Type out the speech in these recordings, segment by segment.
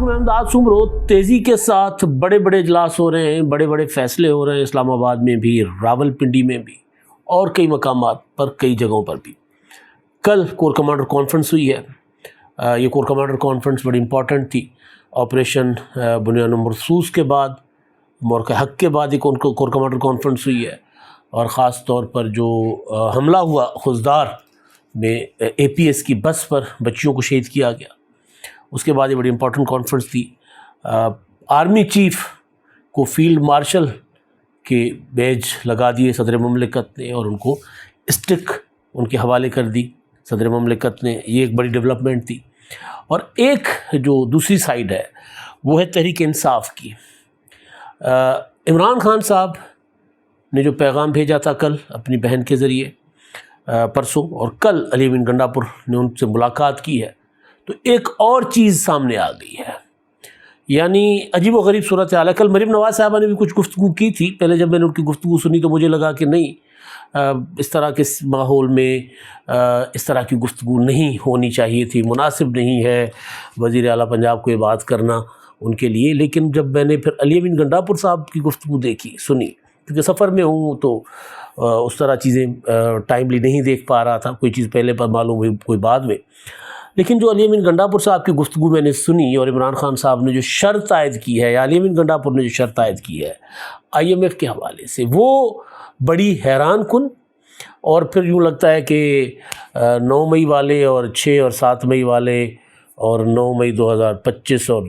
علیکم احمداد سمرو، تیزی کے ساتھ بڑے بڑے اجلاس ہو رہے ہیں، بڑے بڑے فیصلے ہو رہے ہیں اسلام آباد میں بھی، راول پنڈی میں بھی، اور کئی مقامات پر، کئی جگہوں پر بھی۔ کل کور کمانڈر کانفرنس ہوئی ہے۔ یہ کور کمانڈر کانفرنس بڑی امپورٹنٹ تھی۔ آپریشن بنیاد مرصوص کے بعد، مورکہ حق کے بعد ایک کور کمانڈر کانفرنس ہوئی ہے، اور خاص طور پر جو حملہ ہوا خضدار میں اے پی ایس کی بس پر بچیوں کو شہید کیا گیا، اس کے بعد یہ بڑی امپورٹنٹ کانفرنس تھی۔ آرمی چیف کو فیلڈ مارشل کے بیج لگا دیے صدر مملکت نے، اور ان کو اسٹک ان کے حوالے کر دی صدر مملکت نے۔ یہ ایک بڑی ڈیولپمنٹ تھی۔ اور ایک جو دوسری سائیڈ ہے وہ ہے تحریک انصاف کی۔ عمران خان صاحب نے جو پیغام بھیجا تھا کل اپنی بہن کے ذریعے، پرسوں، اور کل علی امین گنڈا پور نے ان سے ملاقات کی ہے، تو ایک اور چیز سامنے آ گئی ہے، یعنی عجیب و غریب صورتحال ہے۔ کل مریم نواز صاحبہ نے بھی کچھ گفتگو کی تھی۔ پہلے جب میں نے ان کی گفتگو سنی تو مجھے لگا کہ نہیں، اس طرح کے ماحول میں اس طرح کی گفتگو نہیں ہونی چاہیے تھی، مناسب نہیں ہے وزیر اعلیٰ پنجاب کو یہ بات کرنا ان کے لیے۔ لیکن جب میں نے پھر علی امین گنڈا پور صاحب کی گفتگو دیکھی، سنی، کیونکہ سفر میں ہوں تو اس طرح چیزیں ٹائملی نہیں دیکھ پا رہا تھا، کوئی چیز پہلے پر معلوم ہوئی، کوئی بعد میں، لیکن جو علی امین گنڈا پور صاحب کی گفتگو میں نے سنی، اور عمران خان صاحب نے جو شرط عائد کی ہے، یا علی امین گنڈا پور نے جو شرط عائد کی ہے آئی ایم ایف کے حوالے سے، وہ بڑی حیران کن، اور پھر یوں لگتا ہے کہ 9 مئی والے اور 6 اور 7 مئی والے اور 9 مئی 2025 اور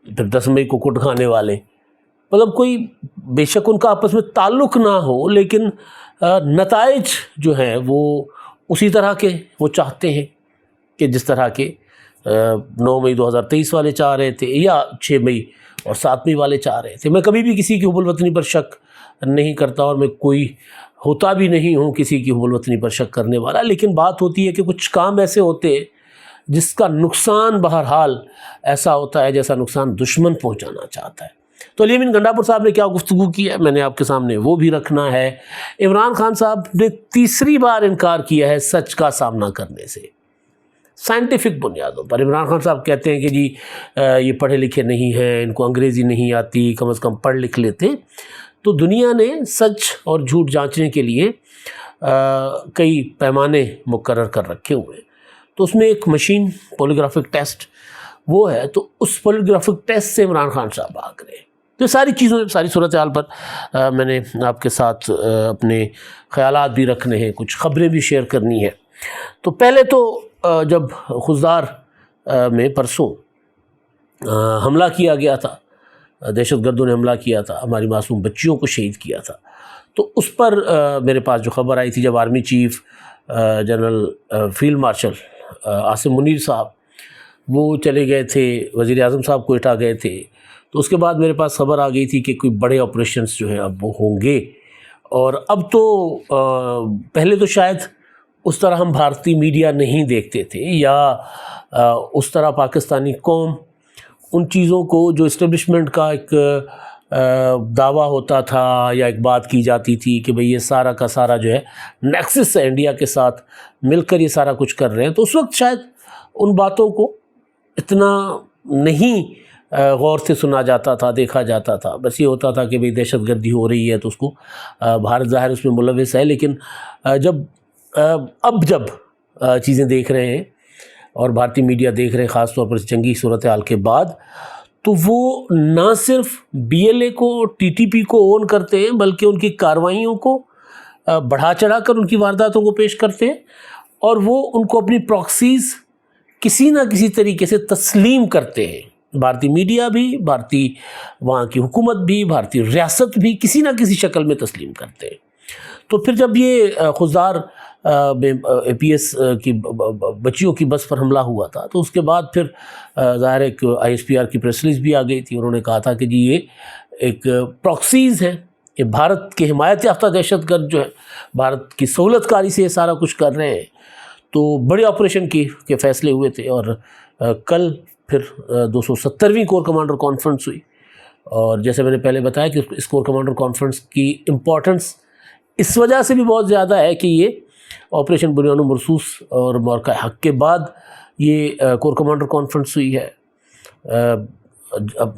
پھر 10 مئی کو کٹ کھانے والے، مطلب کوئی بے شک ان کا آپس میں تعلق نہ ہو، لیکن نتائج جو ہیں وہ اسی طرح کے وہ چاہتے ہیں کہ جس طرح کے 9 مئی 2023 والے چاہ رہے تھے، یا 6 مئی اور 7 مئی والے چاہ رہے تھے۔ میں کبھی بھی کسی کی حب الوطنی پر شک نہیں کرتا، اور میں کوئی ہوتا بھی نہیں ہوں کسی کی حب الوطنی پر شک کرنے والا، لیکن بات ہوتی ہے کہ کچھ کام ایسے ہوتے ہیں جس کا نقصان بہرحال ایسا ہوتا ہے جیسا نقصان دشمن پہنچانا چاہتا ہے۔ تو علی امین گنڈا پور صاحب نے کیا گفتگو کی ہے، میں نے آپ کے سامنے وہ بھی رکھنا ہے۔ عمران خان صاحب نے تیسری بار انکار کیا ہے سچ کا سامنا کرنے سے، سائنٹیفک بنیادوں پر۔ عمران خان صاحب کہتے ہیں کہ جی یہ پڑھے لکھے نہیں ہیں، ان کو انگریزی نہیں آتی، کم از کم پڑھ لکھ لیتے۔ تو دنیا نے سچ اور جھوٹ جانچنے کے لیے کئی پیمانے مقرر کر رکھے ہوئے ہیں، تو اس میں ایک مشین پولیگرافک ٹیسٹ وہ ہے، تو اس پولیگرافک ٹیسٹ سے عمران خان صاحب آگ رہے ہیں۔ تو ساری چیزوں، ساری صورتحال پر میں نے آپ کے ساتھ اپنے خیالات بھی رکھنے ہیں، کچھ خبریں بھی شیئر کرنی ہیں۔ تو پہلے تو جب خضدار میں پرسوں حملہ کیا گیا تھا، دہشت گردوں نے حملہ کیا تھا، ہماری معصوم بچیوں کو شہید کیا تھا، تو اس پر میرے پاس جو خبر آئی تھی، جب army chief general field marshal Asim Munir صاحب وہ چلے گئے تھے، وزیر اعظم صاحب کوئٹہ گئے تھے، تو اس کے بعد میرے پاس خبر آ گئی تھی کہ کوئی بڑے آپریشنز جو ہیں اب وہ ہوں گے۔ اور اب تو پہلے تو شاید اس طرح ہم بھارتی میڈیا نہیں دیکھتے تھے، یا اس طرح پاکستانی قوم ان چیزوں کو جو اسٹیبلشمنٹ کا ایک دعویٰ ہوتا تھا یا ایک بات کی جاتی تھی کہ بھئی یہ سارا کا سارا جو ہے نیکسس ہے، انڈیا کے ساتھ مل کر یہ سارا کچھ کر رہے ہیں، تو اس وقت شاید ان باتوں کو اتنا نہیں غور سے سنا جاتا تھا، دیکھا جاتا تھا۔ بس یہ ہوتا تھا کہ بھئی دہشت گردی ہو رہی ہے تو اس کو بھارت ظاہر اس میں ملوث ہے، لیکن اب جب چیزیں دیکھ رہے ہیں اور بھارتی میڈیا دیکھ رہے ہیں، خاص طور پر جنگی صورتحال کے بعد، تو وہ نہ صرف بی ایل اے کو، ٹی ٹی پی کو اون کرتے ہیں، بلکہ ان کی کارروائیوں کو بڑھا چڑھا کر ان کی وارداتوں کو پیش کرتے ہیں، اور وہ ان کو اپنی پراکسیز کسی نہ کسی طریقے سے تسلیم کرتے ہیں۔ بھارتی میڈیا بھی، بھارتی وہاں کی حکومت بھی، بھارتی ریاست بھی کسی نہ کسی شکل میں تسلیم کرتے ہیں۔ تو پھر جب یہ خضدار اے پی ایس کی بچیوں کی بس پر حملہ ہوا تھا، تو اس کے بعد پھر ظاہر ایک آئی ایس پی آر کی پریس ریلیز بھی آ گئی تھی، انہوں نے کہا تھا کہ جی یہ ایک پراکسیز ہے، یہ بھارت کے حمایت یافتہ دہشت گرد جو ہے بھارت کی سہولت کاری سے یہ سارا کچھ کر رہے ہیں۔ تو بڑے آپریشن کے فیصلے ہوئے تھے، اور کل پھر 270ویں کور کمانڈر کانفرنس ہوئی، اور جیسے میں نے پہلے بتایا کہ اس کور کمانڈر کانفرنس کی امپورٹنس اس وجہ سے بھی بہت زیادہ ہے کہ یہ آپریشن بنیاد مرصوص اور مورکہ حق کے بعد یہ کور کمانڈر کانفرنس ہوئی ہے۔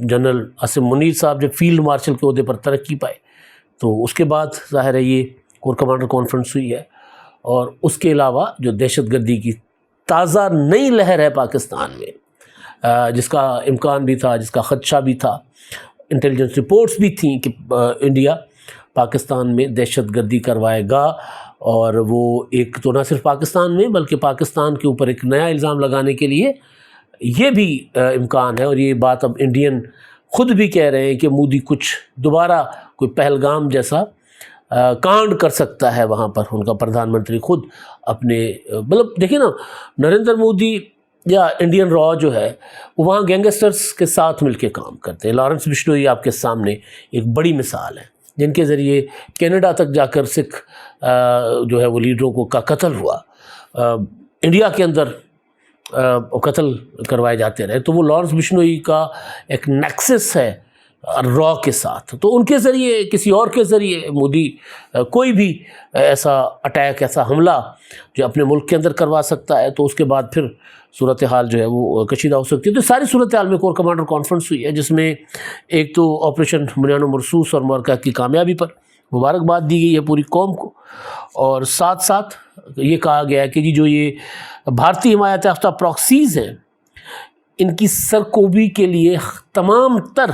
جنرل عاصم منیر صاحب جب فیلڈ مارشل کے عہدے پر ترقی پائے تو اس کے بعد ظاہر ہے یہ کور کمانڈر کانفرنس ہوئی ہے، اور اس کے علاوہ جو دہشت گردی کی تازہ نئی لہر ہے پاکستان میں، جس کا امکان بھی تھا، جس کا خدشہ بھی تھا، انٹیلیجنس رپورٹس بھی تھیں کہ انڈیا پاکستان میں دہشت گردی کروائے گا، اور وہ ایک تو نہ صرف پاکستان میں بلکہ پاکستان کے اوپر ایک نیا الزام لگانے کے لیے یہ بھی امکان ہے، اور یہ بات اب انڈین خود بھی کہہ رہے ہیں کہ مودی کچھ دوبارہ کوئی پہلگام جیسا کانڈ کر سکتا ہے وہاں پر۔ ان کا پردھان منتری خود اپنے مطلب دیکھیں نا، نریندر مودی یا انڈین را جو ہے وہ وہاں گینگسٹرز کے ساتھ مل کے کام کرتے ہیں۔ لارنس بشنوئی آپ کے سامنے ایک بڑی مثال ہے، جن کے ذریعے کینیڈا تک جا کر سکھ جو ہے وہ لیڈروں کا قتل ہوا، انڈیا کے اندر قتل کروائے جاتے رہے۔ تو وہ لارنس بشنوئی کا ایک نیکسس ہے را کے ساتھ، تو ان کے ذریعے کسی اور کے ذریعے مودی کوئی بھی ایسا اٹیک، ایسا حملہ جو اپنے ملک کے اندر کروا سکتا ہے، تو اس کے بعد پھر صورتحال جو ہے وہ کشیدہ ہو سکتی ہے۔ تو ساری صورتحال میں کور کمانڈر کانفرنس ہوئی ہے، جس میں ایک تو آپریشن بنیان و مرصوص اور مورکہ کی کامیابی پر مبارکباد دی گئی ہے پوری قوم کو، اور ساتھ ساتھ یہ کہا گیا ہے کہ جی جو یہ بھارتی حمایت یافتہ پراکسیز ہیں، ان کی سرکوبی کے لیے تمام تر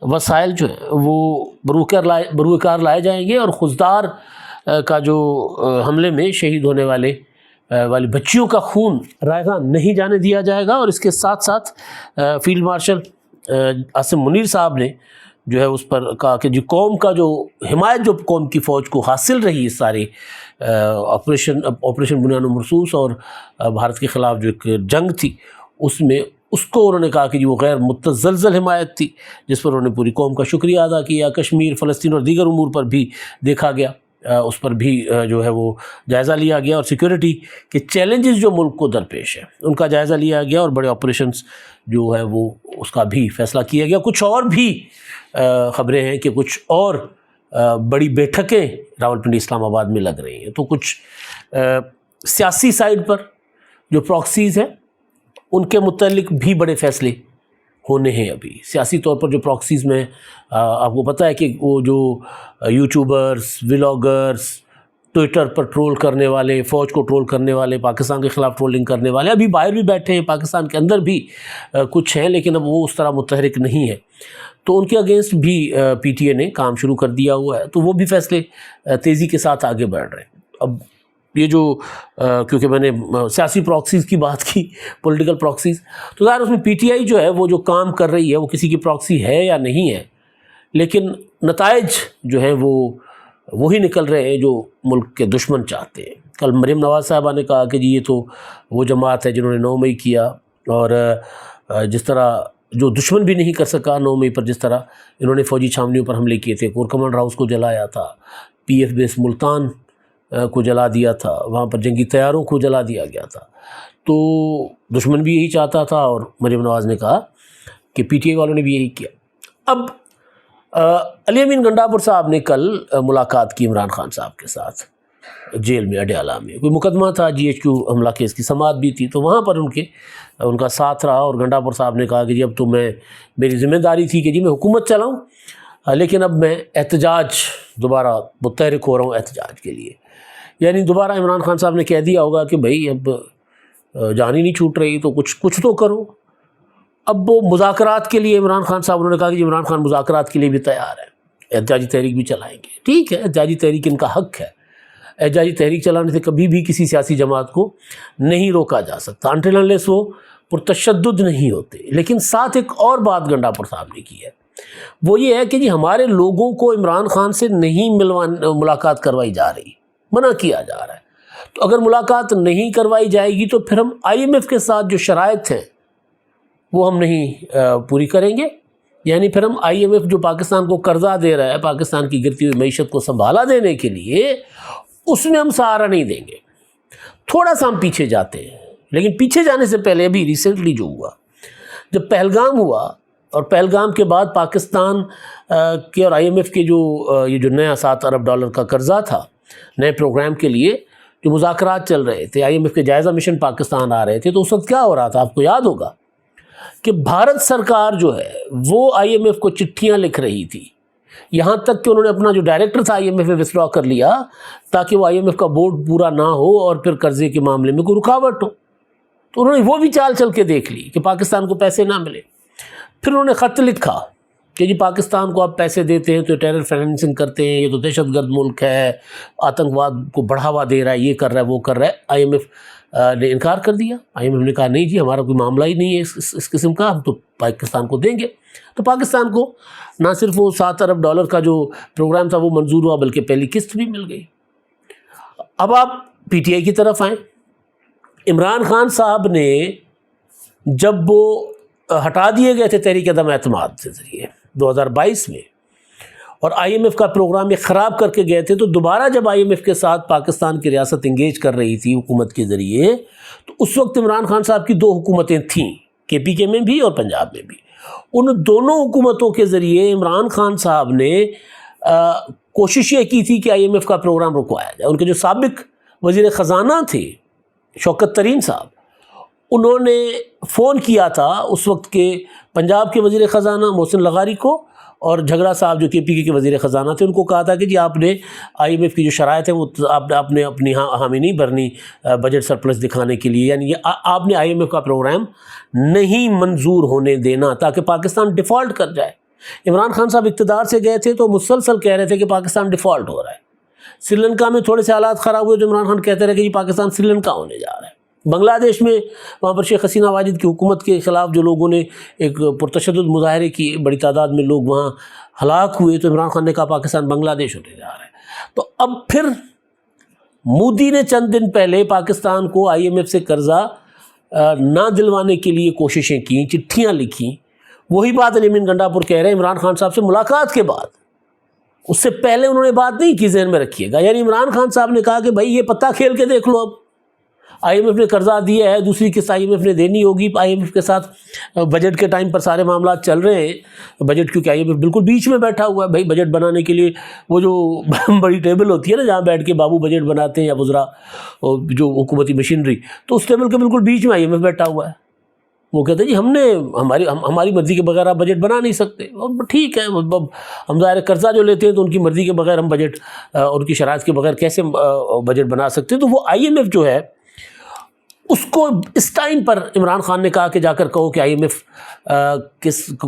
وسائل جو ہیں وہ بروئے کار لائے جائیں گے، اور خضدار کا جو حملے میں شہید ہونے والی بچیوں کا خون رائے گاہ نہیں جانے دیا جائے گا۔ اور اس کے ساتھ ساتھ فیلڈ مارشل عاصم منیر صاحب نے جو ہے اس پر کہا کہ جو قوم کا جو حمایت جو قوم کی فوج کو حاصل رہی اس سارے آپریشن بنیان و مرصوص اور بھارت کے خلاف جو ایک جنگ تھی، اس کو انہوں نے کہا کہ وہ غیر متزلزل حمایت تھی، جس پر انہوں نے پوری قوم کا شکریہ ادا کیا۔ کشمیر، فلسطین اور دیگر امور پر بھی دیکھا گیا، اس پر بھی جو ہے وہ جائزہ لیا گیا، اور سیکورٹی کے چیلنجز جو ملک کو درپیش ہیں ان کا جائزہ لیا گیا، اور بڑے آپریشنز جو ہے وہ اس کا بھی فیصلہ کیا گیا۔ کچھ اور بھی خبریں ہیں کہ کچھ اور بڑی بیٹھکیں راولپنڈی اسلام آباد میں لگ رہی ہیں، تو کچھ سیاسی سائڈ پر جو پراکسیز ہیں ان کے متعلق بھی بڑے فیصلے ہونے ہیں۔ ابھی سیاسی طور پر جو پراکسیز میں آپ کو پتہ ہے کہ وہ جو یوٹیوبرز، ولاگرز، ٹویٹر پر ٹرول کرنے والے، فوج کو ٹرول کرنے والے، پاکستان کے خلاف ٹرولنگ کرنے والے ابھی باہر بھی بیٹھے ہیں، پاکستان کے اندر بھی کچھ ہیں، لیکن اب وہ اس طرح متحرک نہیں ہے، تو ان کے اگینسٹ بھی پی ٹی اے نے کام شروع کر دیا ہوا ہے، تو وہ بھی فیصلے تیزی کے ساتھ آگے بڑھ رہے ہیں۔ اب یہ جو کیونکہ میں نے سیاسی پراکسیز کی بات کی، پولیٹیکل پراکسیز، تو ظاہر اس میں پی ٹی آئی جو ہے وہ جو کام کر رہی ہے وہ کسی کی پراکسی ہے یا نہیں ہے، لیکن نتائج جو ہیں وہ وہی نکل رہے ہیں جو ملک کے دشمن چاہتے ہیں۔ کل مریم نواز صاحبہ نے کہا کہ جی یہ تو وہ جماعت ہے جنہوں نے 9 مئی کیا، اور جس طرح جو دشمن بھی نہیں کر سکا 9 مئی پر، جس طرح انہوں نے فوجی چھاونیوں پر حملے کیے تھے، کور کمانڈر ہاؤس کو جلایا تھا، پی ایف بیس ملتان کو جلا دیا تھا، وہاں پر جنگی طیاروں کو جلا دیا گیا تھا، تو دشمن بھی یہی چاہتا تھا، اور مریم نواز نے کہا کہ پی ٹی آئی والوں نے بھی یہی کیا۔ اب علی امین گنڈاپور صاحب نے کل ملاقات کی عمران خان صاحب کے ساتھ جیل میں، اڈیالہ میں کوئی مقدمہ تھا GHQ حملہ کیس کی سماعت بھی تھی، تو وہاں پر ان کا ساتھ رہا، اور گنڈاپور صاحب نے کہا کہ جی اب تو میری ذمہ داری تھی کہ جی میں حکومت چلاؤں، لیکن اب میں احتجاج دوبارہ متحرک ہو رہا ہوں احتجاج کے لیے۔ یعنی دوبارہ عمران خان صاحب نے کہہ دیا ہوگا کہ بھائی اب جان ہی نہیں چھوٹ رہی تو کچھ تو کرو۔ اب وہ مذاکرات کے لیے عمران خان صاحب، انہوں نے کہا کہ عمران خان مذاکرات کے لیے بھی تیار ہے، احتجاجی تحریک بھی چلائیں گے۔ ٹھیک ہے، احتجاجی تحریک ان کا حق ہے، احتجاجی تحریک چلانے سے کبھی بھی کسی سیاسی جماعت کو نہیں روکا جا سکتا until unless وہ پرتشدد نہیں ہوتے۔ لیکن ساتھ ایک اور بات گنڈاپور صاحب نے کی ہے، وہ یہ ہے کہ جی ہمارے لوگوں کو عمران خان سے نہیں ملاقات کروائی جا رہی، منع کیا جا رہا ہے، تو اگر ملاقات نہیں کروائی جائے گی تو پھر ہم IMF کے ساتھ جو شرائط ہیں وہ ہم نہیں پوری کریں گے، یعنی پھر ہم IMF جو پاکستان کو قرضہ دے رہا ہے پاکستان کی گرتی ہوئی معیشت کو سنبھالا دینے کے لیے، اس میں ہم سہارا نہیں دیں گے۔ تھوڑا سا ہم پیچھے جاتے ہیں، لیکن پیچھے جانے سے پہلے ابھی ریسنٹلی جو ہوا، جب پہلگام ہوا، اور پہلگام کے بعد پاکستان کے اور IMF کے یہ جو نیا $7 ارب کا قرضہ تھا نئے پروگرام کے لیے، جو مذاکرات چل رہے تھے، IMF کے جائزہ مشن پاکستان آ رہے تھے، تو اس وقت کیا ہو رہا تھا آپ کو یاد ہوگا کہ بھارت سرکار جو ہے وہ آئی ایم ایف کو چٹھیاں لکھ رہی تھی، یہاں تک کہ انہوں نے اپنا جو ڈائریکٹر تھا آئی ایم ایف میں وثڈرا کر لیا تاکہ وہ آئی ایم ایف کا بورڈ پورا نہ ہو اور پھر قرضے کے معاملے میں کوئی رکاوٹ ہو. تو انہوں نے وہ بھی چال چل کے دیکھ لی کہ پاکستان کو پیسے نہ ملے. پھر انہوں نے خط لکھا کہ جی پاکستان کو آپ پیسے دیتے ہیں تو ٹیرر فائنینسنگ کرتے ہیں، یہ تو دہشت گرد ملک ہے، آتنکواد کو بڑھاوا دے رہا ہے، یہ کر رہا ہے وہ کر رہا ہے. آئی ایم ایف نے انکار کر دیا. آئی ایم ایف نے کہا نہیں جی ہمارا کوئی معاملہ ہی نہیں ہے اس قسم کا، ہم تو پاکستان کو دیں گے. تو پاکستان کو نہ صرف وہ $7 ارب کا جو پروگرام تھا وہ منظور ہوا بلکہ پہلی قسط بھی مل گئی. اب آپ پی ٹی آئی کی طرف آئیں. عمران خان صاحب نے جب وہ ہٹا دیے گئے تھے تحریک عدم اعتماد کے ذریعے 2022 میں اور آئی ایم ایف کا پروگرام یہ خراب کر کے گئے تھے، تو دوبارہ جب آئی ایم ایف کے ساتھ پاکستان کی ریاست انگیج کر رہی تھی حکومت کے ذریعے، تو اس وقت عمران خان صاحب کی 2 حکومتیں تھیں، کے پی کے میں بھی اور پنجاب میں بھی. ان دونوں حکومتوں کے ذریعے عمران خان صاحب نے کوشش یہ کی تھی کہ آئی ایم ایف کا پروگرام رکوایا جائے. ان کے جو سابق وزیر خزانہ تھے شوکت ترین صاحب، انہوں نے فون کیا تھا اس وقت کے پنجاب کے وزیر خزانہ محسن لغاری کو، اور جھگڑا صاحب جو کے پی کے وزیر خزانہ تھے ان کو کہا تھا کہ جی آپ نے آئی ایم ایف کی جو شرائط ہیں وہ آپ نے اپنی حامی نہیں بھرنی بجٹ سرپلس دکھانے کے لیے، یعنی یہ آپ نے آئی ایم ایف کا پروگرام نہیں منظور ہونے دینا تاکہ پاکستان ڈیفالٹ کر جائے. عمران خان صاحب اقتدار سے گئے تھے تو مسلسل کہہ رہے تھے کہ پاکستان ڈیفالٹ ہو رہا ہے. سری لنکا میں تھوڑے سے حالات خراب ہوئے تو عمران خان کہتے رہے کہ جی پاکستان سری لنکا ہونے جا رہا ہے. بنگلہ دیش میں وہاں پر شیخ حسینہ واجد کی حکومت کے خلاف جو لوگوں نے ایک پرتشدد مظاہرے کیے، بڑی تعداد میں لوگ وہاں ہلاک ہوئے، تو عمران خان نے کہا پاکستان بنگلہ دیش ہونے جا رہا ہے. تو اب پھر مودی نے چند دن پہلے پاکستان کو آئی ایم ایف سے قرضہ نہ دلوانے کے لیے کوششیں کیں، چٹھیاں لکھیں. وہی بات علی امین گنڈا پور کہہ رہے ہیں عمران خان صاحب سے ملاقات کے بعد. اس سے پہلے انہوں نے بات نہیں کی، ذہن میں رکھیے گا. یعنی عمران خان صاحب نے کہا کہ بھائی یہ پتہ کھیل کے دیکھ لو، اب آئی ایم ایف نے قرضہ دیا ہے، دوسری قسط آئی ایم ایف نے دینی ہوگی. آئی ایم ایف کے ساتھ بجٹ کے ٹائم پر سارے معاملات چل رہے ہیں. بجٹ کیونکہ آئی ایم ایف بالکل بیچ میں بیٹھا ہوا ہے. بھائی بجٹ بنانے کے لیے وہ جو بڑی ٹیبل ہوتی ہے نا جہاں بیٹھ کے بابو بجٹ بناتے ہیں یا وزراء جو حکومتی مشینری، تو اس ٹیبل کے بالکل بیچ میں آئی ایم ایف بیٹھا ہوا ہے. وہ کہتے ہیں جی ہماری مرضی کے بغیر آپ بجٹ بنا نہیں سکتے. ٹھیک ہے، ہم ظاہر قرضہ جو لیتے ہیں تو ان کی مرضی کے بغیر ہم بجٹ، ان کی شرائط کے بغیر کیسے بجٹ بنا سکتے ہیں. تو وہ آئی ایم ایف جو ہے اس کو اس ٹائم پر عمران خان نے کہا کہ جا کر کہو کہ آئی ایم ایف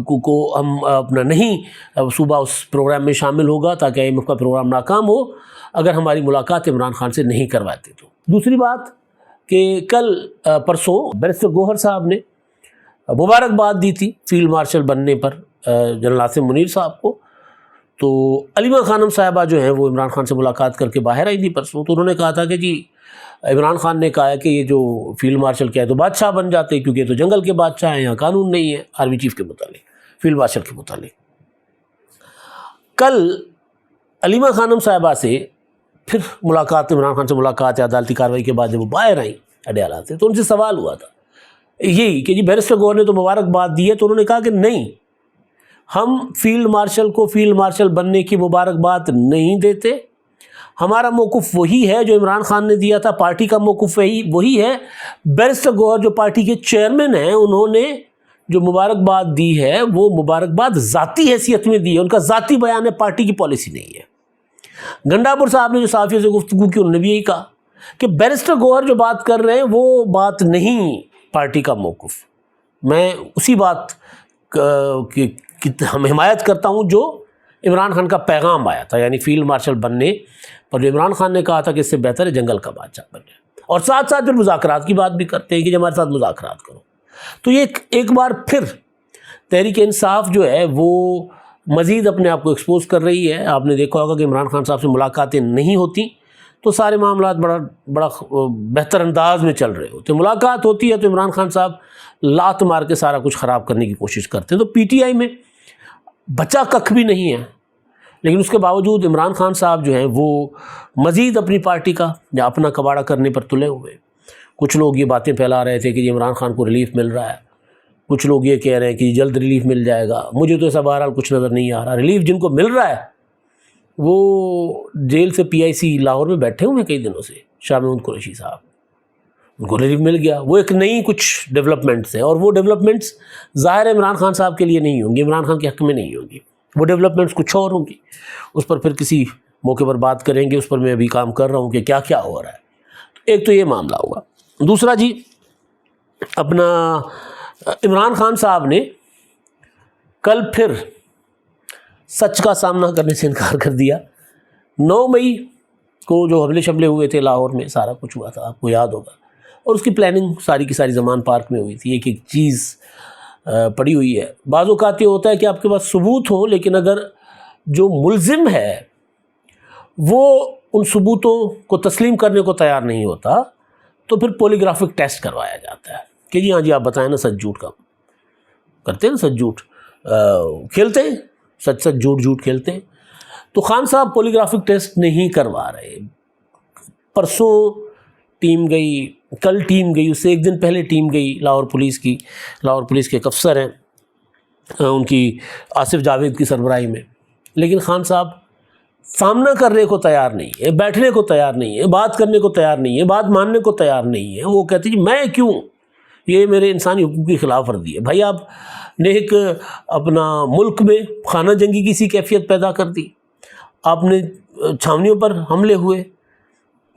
کو ہم اپنا نہیں صوبہ اس پروگرام میں شامل ہوگا تاکہ آئی ایم ایف کا پروگرام ناکام ہو اگر ہماری ملاقات عمران خان سے نہیں کرواتے تو. دوسری بات کہ کل پرسوں بیرسٹر گوہر صاحب نے مبارکباد دی تھی فیلڈ مارشل بننے پر جنرل عاصم منیر صاحب کو. تو علیمہ خانم صاحبہ جو ہیں وہ عمران خان سے ملاقات کر کے باہر آئی تھی پرسوں. تو انہوں نے کہا تھا کہ جی عمران خان نے کہا ہے کہ یہ جو فیلڈ مارشل کیا ہے تو بادشاہ بن جاتے کیونکہ یہ تو جنگل کے بادشاہ ہیں، یہاں قانون نہیں ہے آرمی چیف کے متعلق، فیلڈ مارشل کے متعلق. کل علیمہ خانم صاحبہ سے پھر ملاقات، عمران خان سے ملاقات ہے عدالتی کارروائی کے بعد جب وہ باہر آئیں اڈیالہ سے، تو ان سے سوال ہوا تھا یہی کہ جی بیرسٹر گوہر نے تو مبارکباد دی ہے. تو انہوں نے کہا کہ نہیں، ہم فیلڈ مارشل کو فیلڈ مارشل بننے کی مبارکباد نہیں دیتے. ہمارا موقف وہی ہے جو عمران خان نے دیا تھا، پارٹی کا موقف وہی ہے. بیرسٹر گوہر جو پارٹی کے چیئرمین ہیں، انہوں نے جو مبارکباد دی ہے وہ مبارکباد ذاتی حیثیت میں دی ہے، ان کا ذاتی بیان ہے، پارٹی کی پالیسی نہیں ہے. گنڈا پور صاحب نے جو صحافیوں سے گفتگو کی انہوں نے بھی یہی کہا کہ بیرسٹر گوہر جو بات کر رہے ہیں وہ بات نہیں پارٹی کا موقف. میں اسی بات کی ہم حمایت کرتا ہوں جو عمران خان کا پیغام آیا تھا، یعنی فیلڈ مارشل بننے پر جو عمران خان نے کہا تھا کہ اس سے بہتر ہے جنگل کا بادشاہ بن جائے. اور ساتھ ساتھ پھر مذاکرات کی بات بھی کرتے ہیں کہ ہمارے ساتھ مذاکرات کرو. تو یہ ایک بار پھر تحریک انصاف جو ہے وہ مزید اپنے آپ کو ایکسپوز کر رہی ہے. آپ نے دیکھا ہوگا کہ عمران خان صاحب سے ملاقاتیں نہیں ہوتی تو سارے معاملات بڑا بہتر انداز میں چل رہے ہوتے. ملاقات ہوتی ہے تو عمران خان صاحب لات مار کے سارا کچھ خراب کرنے کی کوشش کرتے ہیں. تو پی ٹی آئی میں بچا ککھ بھی نہیں ہے، لیکن اس کے باوجود عمران خان صاحب جو ہیں وہ مزید اپنی پارٹی کا یا اپنا کباڑہ کرنے پر تلے ہوئے. کچھ لوگ یہ باتیں پھیلا رہے تھے کہ عمران خان کو ریلیف مل رہا ہے، کچھ لوگ یہ کہہ رہے ہیں کہ جلد ریلیف مل جائے گا. مجھے تو ایسا بہرحال کچھ نظر نہیں آ رہا. ریلیف جن کو مل رہا ہے وہ جیل سے پی آئی سی لاہور میں بیٹھے ہوئے ہیں کئی دنوں سے، شاہ محمود قریشی صاحب. ان کو ریلیف مل گیا، وہ ایک نئی کچھ ڈیولپمنٹس ہیں، اور وہ ڈیولپمنٹس ظاہر ہے عمران خان صاحب کے لیے نہیں ہوں گی، عمران خان کے حق میں نہیں ہوں گی، وہ ڈیولپمنٹس کچھ اور ہوں گی، اس پر پھر کسی موقع پر بات کریں گے، اس پر میں ابھی کام کر رہا ہوں کہ کیا کیا ہو رہا ہے۔ ایک تو یہ معاملہ ہوگا۔ دوسرا جی، اپنا عمران خان صاحب نے کل پھر سچ کا سامنا کرنے سے انکار کر دیا۔ 9 مئی کو جو حملے شملے ہوئے تھے لاہور میں، سارا کچھ ہوا تھا، آپ کو یاد ہوگا، اور اس کی پلاننگ ساری کی ساری زمان پارک میں ہوئی تھی، ایک ایک چیز پڑی ہوئی ہے۔ بعض اوقات یہ ہوتا ہے کہ آپ کے پاس ثبوت ہو، لیکن اگر جو ملزم ہے وہ ان ثبوتوں کو تسلیم کرنے کو تیار نہیں ہوتا تو پھر پولیگرافک ٹیسٹ کروایا جاتا ہے کہ جی ہاں جی آپ بتائیں نا، سچ جھوٹ کا کرتے ہیں نا، سچ جھوٹ کھیلتے ہیں، سچ سچ جھوٹ جھوٹ کھیلتے ہیں۔ تو خان صاحب پولیگرافک ٹیسٹ نہیں کروا رہے۔ پرسوں ٹیم گئی، کل ٹیم گئی، اس سے ایک دن پہلے ٹیم گئی لاہور پولیس کی، لاہور پولیس کے ایک افسر ہیں ان کی آصف جاوید کی سربراہی میں، لیکن خان صاحب سامنا کرنے کو تیار نہیں ہے، بیٹھنے کو تیار نہیں ہے، بات کرنے کو تیار نہیں ہے، بات ماننے کو تیار نہیں ہے۔ وہ کہتے ہیں جی میں کیوں، یہ میرے انسانی حقوق کی خلاف ورزی ہے۔ بھائی آپ نے ایک اپنا ملک میں خانہ جنگی کی سی کیفیت پیدا کر دی، آپ نے چھاونیوں پر حملے ہوئے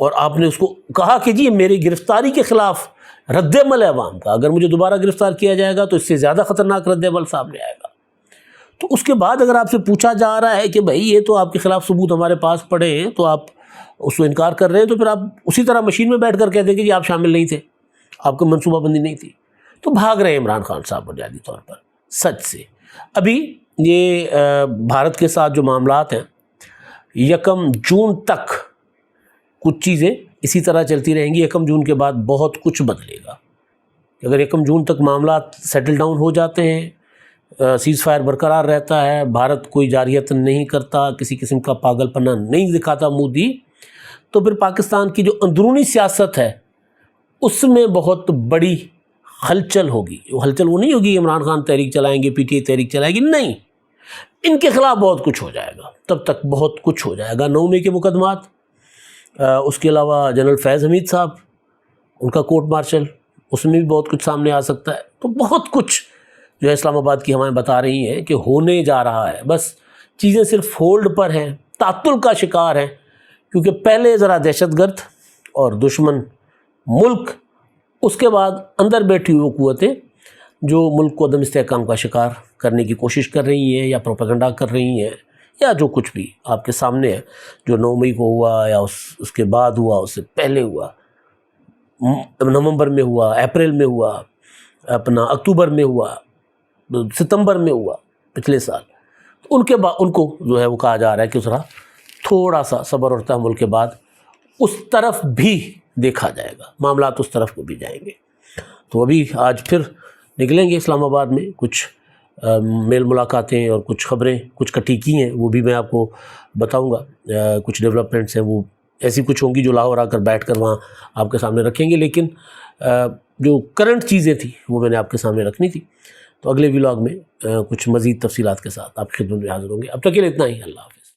اور آپ نے اس کو کہا کہ جی میری گرفتاری کے خلاف رد عمل ہے عوام کا، اگر مجھے دوبارہ گرفتار کیا جائے گا تو اس سے زیادہ خطرناک رد عمل سامنے آئے گا۔ تو اس کے بعد اگر آپ سے پوچھا جا رہا ہے کہ بھائی یہ تو آپ کے خلاف ثبوت ہمارے پاس پڑے ہیں تو آپ اس کو انکار کر رہے ہیں، تو پھر آپ اسی طرح مشین میں بیٹھ کر کہہ دیں کہ جی آپ شامل نہیں تھے، آپ کو منصوبہ بندی نہیں تھی، تو بھاگ رہے ہیں عمران خان صاحب بنیادی طور پر سچ سے۔ ابھی یہ بھارت کے ساتھ جو معاملات ہیں، 1 جون تک کچھ چیزیں اسی طرح چلتی رہیں گی، 1 جون کے بعد بہت کچھ بدلے گا۔ اگر 1 جون تک معاملات سیٹل ڈاؤن ہو جاتے ہیں، سیز فائر برقرار رہتا ہے، بھارت کوئی جارحیت نہیں کرتا، کسی قسم کا پاگل پنہ نہیں دکھاتا مودی، تو پھر پاکستان کی جو اندرونی سیاست ہے اس میں بہت بڑی ہلچل ہوگی۔ ہلچل وہ نہیں ہوگی عمران خان تحریک چلائیں گے، پی ٹی آئی تحریک چلائے گی، نہیں، ان کے خلاف بہت کچھ ہو جائے گا، تب تک بہت کچھ ہو جائے گا۔ 9 مئی کے مقدمات، اس کے علاوہ جنرل فیض حمید صاحب ان کا کورٹ مارشل، اس میں بھی بہت کچھ سامنے آ سکتا ہے۔ تو بہت کچھ جو ہے اسلام آباد کی ہمیں بتا رہی ہیں کہ ہونے جا رہا ہے، بس چیزیں صرف ہولڈ پر ہیں، تعطل کا شکار ہیں، کیونکہ پہلے ذرا دہشت گرد اور دشمن ملک، اس کے بعد اندر بیٹھی ہوئی قوتیں جو ملک کو عدم استحکام کا شکار کرنے کی کوشش کر رہی ہیں یا پروپیگنڈا کر رہی ہیں، یا جو کچھ بھی آپ کے سامنے ہے، جو 9 مئی کو ہوا یا اس کے بعد ہوا، اس سے پہلے ہوا، نومبر میں ہوا، اپریل میں ہوا، اپنا اکتوبر میں ہوا، ستمبر میں ہوا پچھلے سال، ان کو جو ہے وہ کہا جا رہا ہے کہ ذرا تھوڑا سا صبر اور تحمل کے بعد اس طرف بھی دیکھا جائے گا، معاملات اس طرف کو بھی جائیں گے۔ تو ابھی آج پھر نکلیں گے اسلام آباد میں، کچھ میل ملاقاتیں اور کچھ خبریں کچھ کٹی کی ہیں، وہ بھی میں آپ کو بتاؤں گا۔ کچھ ڈیولپمنٹس ہیں وہ ایسی کچھ ہوں گی جو لاہور آ کر بیٹھ کر وہاں آپ کے سامنے رکھیں گے، لیکن جو کرنٹ چیزیں تھیں وہ میں نے آپ کے سامنے رکھنی تھی۔ تو اگلے ولاگ میں کچھ مزید تفصیلات کے ساتھ آپ کی خدمت میں حاضر ہوں گے۔ اب تک کے لیے اتنا ہی، اللہ حافظ۔